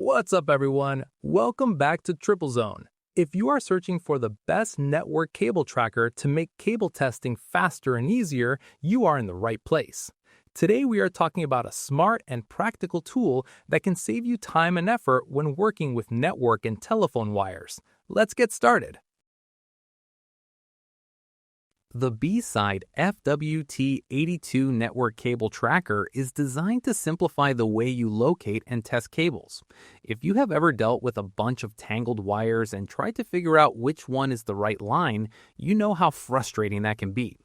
What's up, everyone? Welcome back to Triplezon. If you are searching for the best network cable tracker to make cable testing faster and easier, you are in the right place. Today, we are talking about a smart and practical tool that can save you time and effort when working with network and telephone wires. Let's get started. The B-Side FWT82 network cable tracker is designed to simplify the way you locate and test cables. If you have ever dealt with a bunch of tangled wires and tried to figure out which one is the right line, you know how frustrating that can be.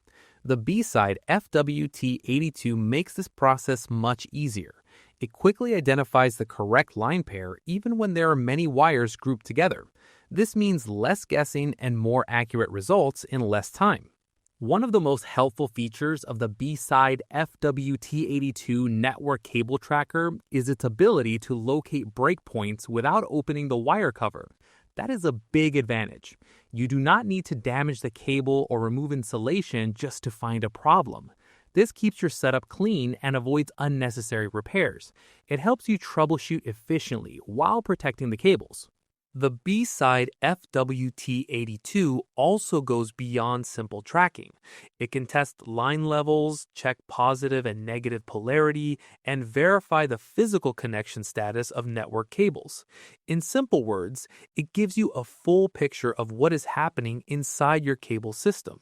The B-Side FWT82 makes this process much easier. It quickly identifies the correct line pair even when there are many wires grouped together. This means less guessing and more accurate results in less time. One of the most helpful features of the B-Side FWT82 network cable tracker is its ability to locate breakpoints without opening the wire cover. That is a big advantage. You do not need to damage the cable or remove insulation just to find a problem. This keeps your setup clean and avoids unnecessary repairs. It helps you troubleshoot efficiently while protecting the cables. The B-Side FWT82 also goes beyond simple tracking. It can test line levels, check positive and negative polarity, and verify the physical connection status of network cables. In simple words, it gives you a full picture of what is happening inside your cable system.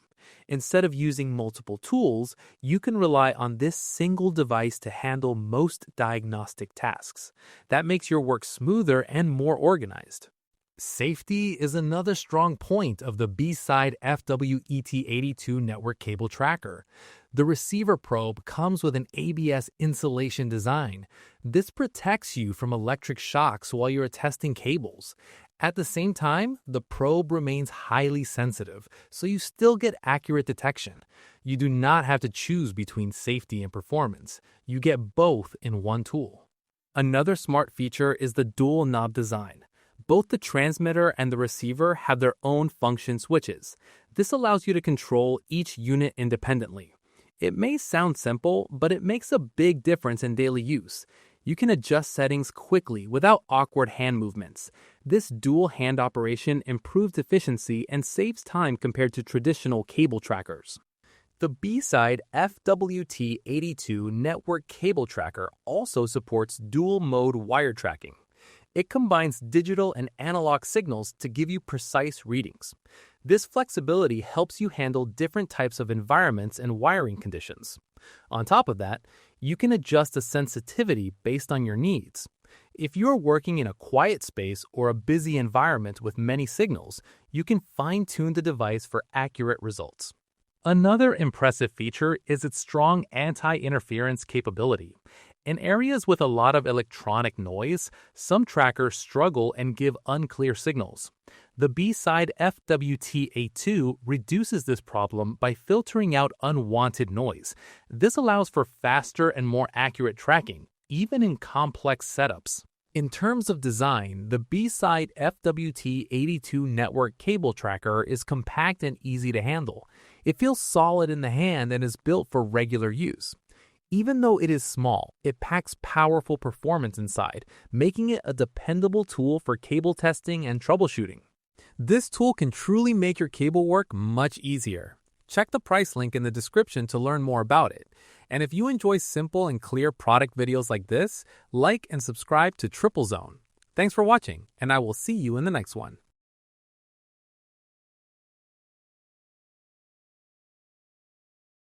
Instead of using multiple tools, you can rely on this single device to handle most diagnostic tasks. That makes your work smoother and more organized. Safety is another strong point of the B-Side FWT82 network cable tracker. The receiver probe comes with an ABS insulation design. This protects you from electric shocks while you are testing cables. At the same time, the probe remains highly sensitive, so you still get accurate detection. You do not have to choose between safety and performance. You get both in one tool. Another smart feature is the dual knob design. Both the transmitter and the receiver have their own function switches. This allows you to control each unit independently. It may sound simple, but it makes a big difference in daily use. You can adjust settings quickly without awkward hand movements. This dual hand operation improves efficiency and saves time compared to traditional cable trackers. The B-Side FWT82 network cable tracker also supports dual-mode wire tracking. It combines digital and analog signals to give you precise readings. This flexibility helps you handle different types of environments and wiring conditions. On top of that, you can adjust the sensitivity based on your needs. If you're working in a quiet space or a busy environment with many signals, you can fine-tune the device for accurate results. Another impressive feature is its strong anti-interference capability. In areas with a lot of electronic noise, some trackers struggle and give unclear signals. The B-Side FWT82 reduces this problem by filtering out unwanted noise. This allows for faster and more accurate tracking, even in complex setups. In terms of design, the B-Side FWT82 network cable tracker is compact and easy to handle. It feels solid in the hand and is built for regular use. Even though it is small, it packs powerful performance inside, making it a dependable tool for cable testing and troubleshooting. This tool can truly make your cable work much easier. Check the price link in the description to learn more about it. And if you enjoy simple and clear product videos like this, like and subscribe to Triplezon. Thanks for watching, and I will see you in the next one.